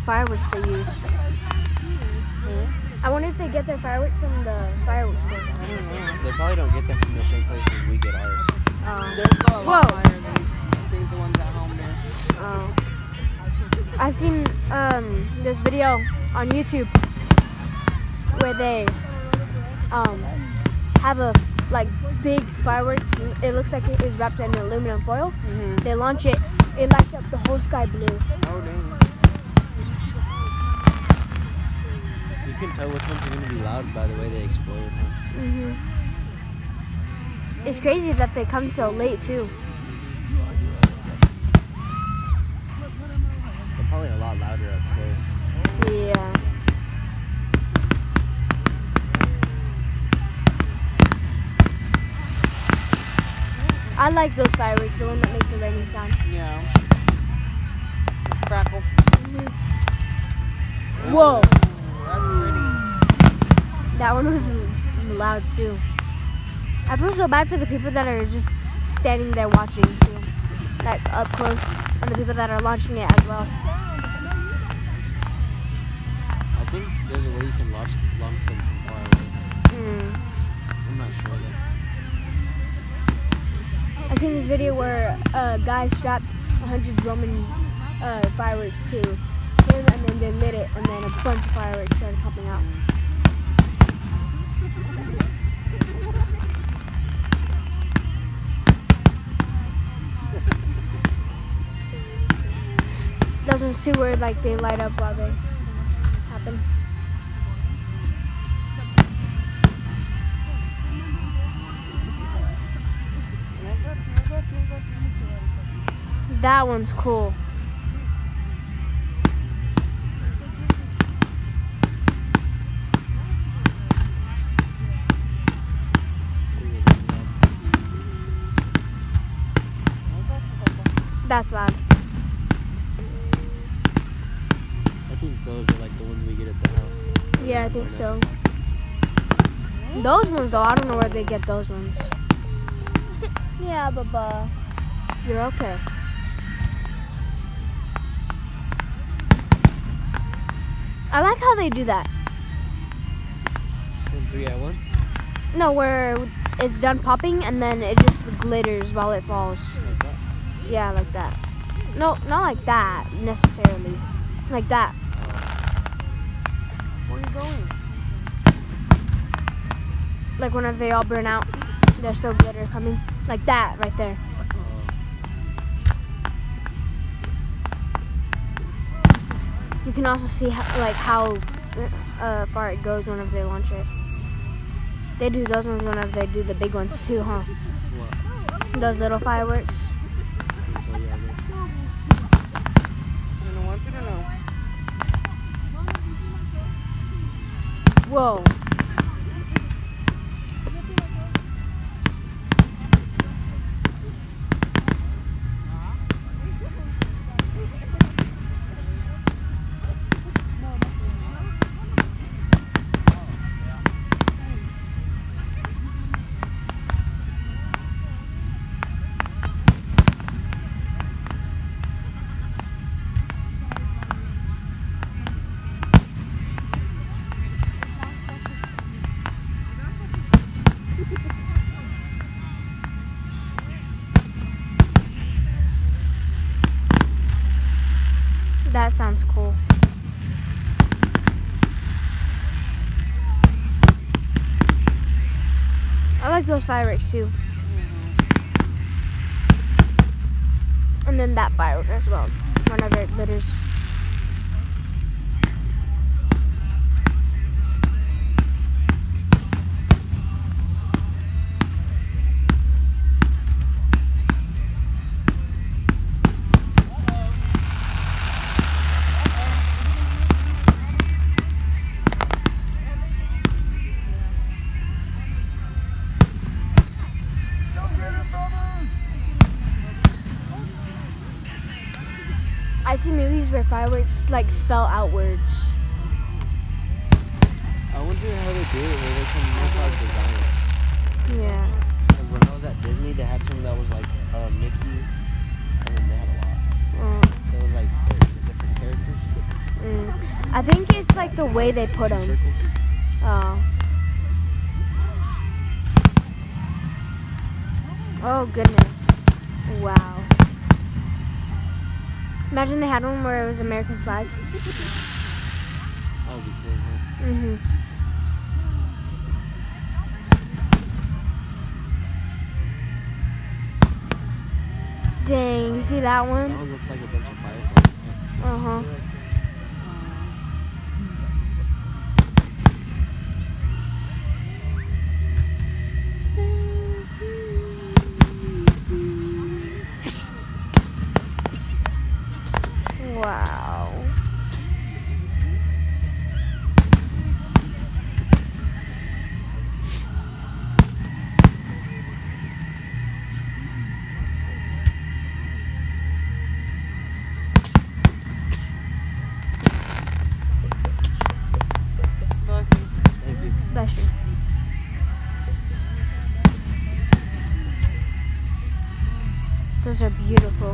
of fireworks they use? I wonder if they get their fireworks from the fireworks store. I don't know. They probably don't get them from the same place as we get ours. They're still a lot higher than I think the ones at home there. Oh. I've seen this video on YouTube where they have a big fireworks. It looks like it is wrapped in aluminum foil. They launch it. It lights up the whole sky blue. Oh dang. You can tell which ones are going to be loud by the way they explode, huh? It's crazy that they come so late too. They're probably a lot louder up close. Yeah. I like those fireworks, the one that makes the raining sound. Yeah. Crackle. Whoa. That's pretty. That one was loud too. I feel so bad for the people that are just standing there watching too. Like up close. And the people that are launching it as well. I think there's a way you can launch them from far away. I'm not sure though. I've seen this video where a guy strapped 100 Roman fireworks to him, and then they lit it, and then a bunch of fireworks started popping out. Those ones too where they light up while they happen. That one's cool. That's loud. I think those are the ones we get at the house. Yeah, I think so. Those ones though, I don't know where they get those ones. Yeah, Baba. You're okay. I like how they do that. And 3 at once? No, where it's done popping and then it just glitters while it falls. Like that? Yeah, like that. No, not like that necessarily. Like that. Where are you going? Like whenever they all burn out, there's still glitter coming. Like that right there. You can also see how far it goes whenever they launch it. They do those ones whenever they do the big ones too, huh? What? Those little fireworks. I think so, yeah. I don't want you to know. Whoa. That sounds cool. I like those fireworks too. And then that firework as well, whenever it glitters. I see movies where fireworks spell out words. I wonder how they do it, where they can make our designs. Yeah. Because when I was at Disney, they had some that was Mickey, and then they had a lot. It was the different characters. I think it's like the way they put Two them. circles. Oh. Oh goodness. Wow. Imagine they had one where it was American flag. That would be cool, huh? Mhm. Dang, you see that That one? one looks like a bunch of fireflies. Uh huh. Wow. Thank you. Bless you. Those are beautiful.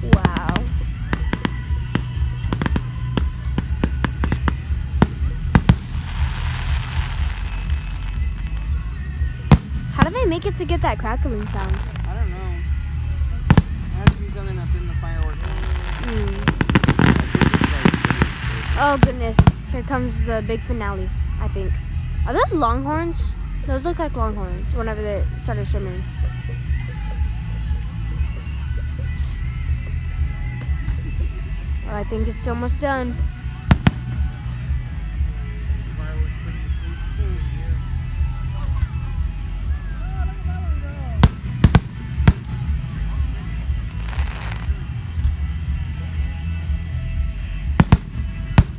Wow. How do they make it to get that crackling sound? I don't know. It has to be something that's in the firework. Oh goodness, here comes the big finale, I think. Are those longhorns? Those look like longhorns whenever they started shimmering. Oh, I think it's almost done.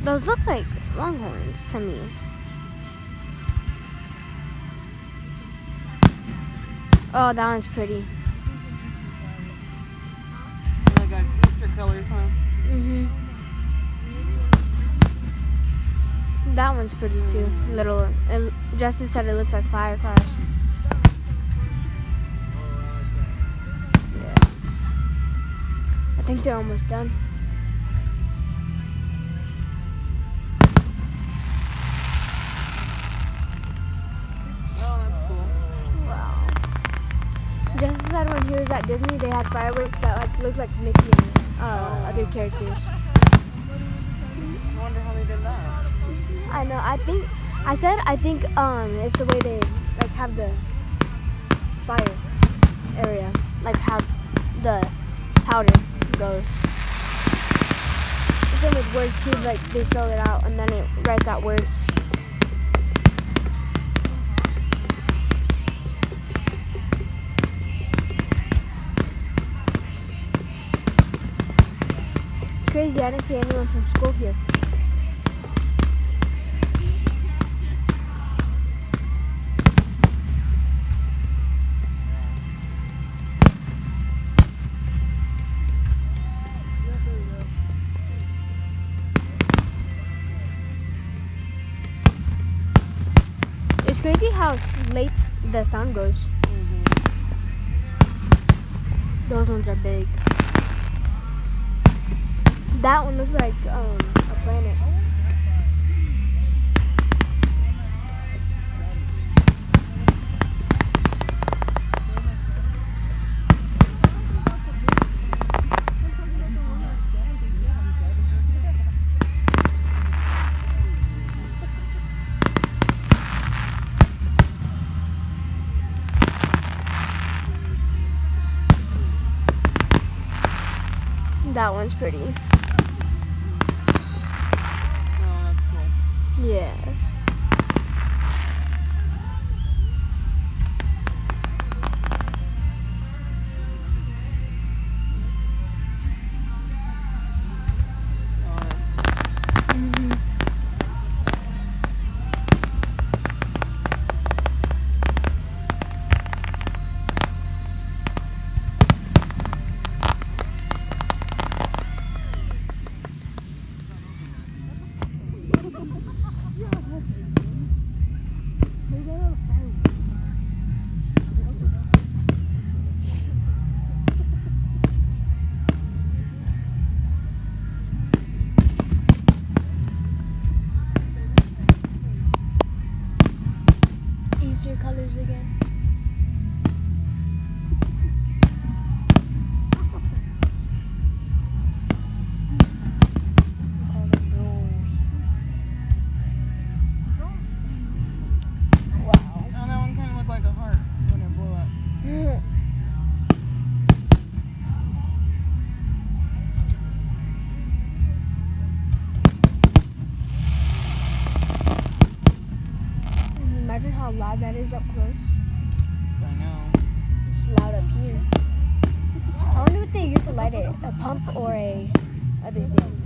Those look like longhorns to me. Oh, that one's pretty. Like got Easter colors, huh? That one's pretty too. Little. Justice said it looks like firecrackers. Yeah. I think they're almost done. Oh, that's cool. Wow. Justice said when he was at Disney, they had fireworks that like looked like Mickey and other characters. I wonder how they did that. I know. I think it's the way they like have the fire area, like how the powder goes. The same with words too. Like they spell it out and then it writes out words. It's crazy. I didn't see anyone from school here. It's crazy how late the sound goes. Those ones are big. That one looks like a planet. That one's pretty. Oh, that's cool. Yeah. Oh, that's cool. Mhm. colors again? Oh, that one kind of looked like a heart when it blew up. Imagine how loud that is up close. I know. It's loud up here. I wonder what they use to light it. A pump or a other thing.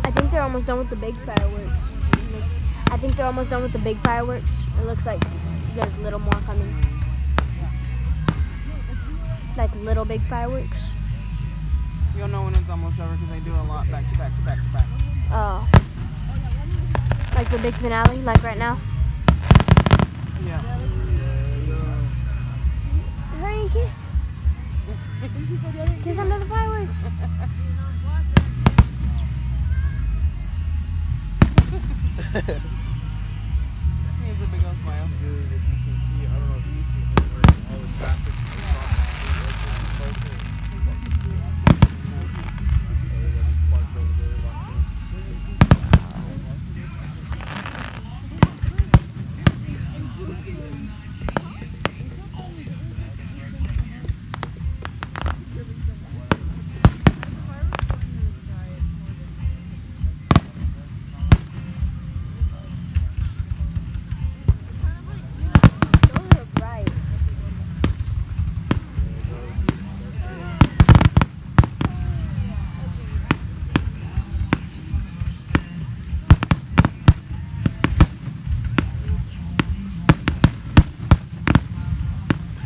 I think they're almost done with the big fireworks. I think they're almost done with the big fireworks. It looks like there's a little more coming. Like little big fireworks. You'll know when it's almost over because they do a lot back to back to back to back. Oh. Like the big finale, like right now. Yeah. Hurry, kiss. Kiss under the fireworks. He has a big old smile. Dude, if you can see, I don't know if you see all the traffic across the street. Everybody's parked over there, locked in. Those are bright.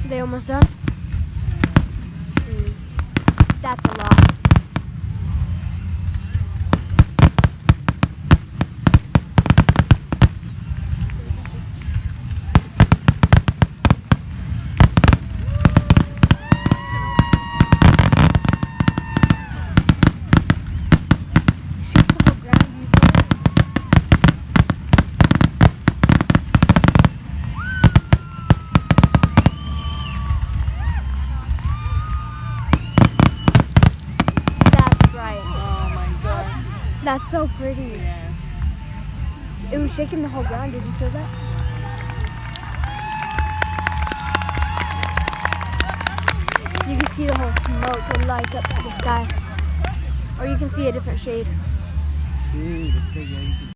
They almost done? That's a lot. Shakes the whole ground, you feel it? That's right. Oh my god. That's so pretty. Yeah. It was shaking the whole ground. Did you feel that? You can see the whole smoke would light up the sky. Or you can see a different shade. Dude, it's big. Yeah, you can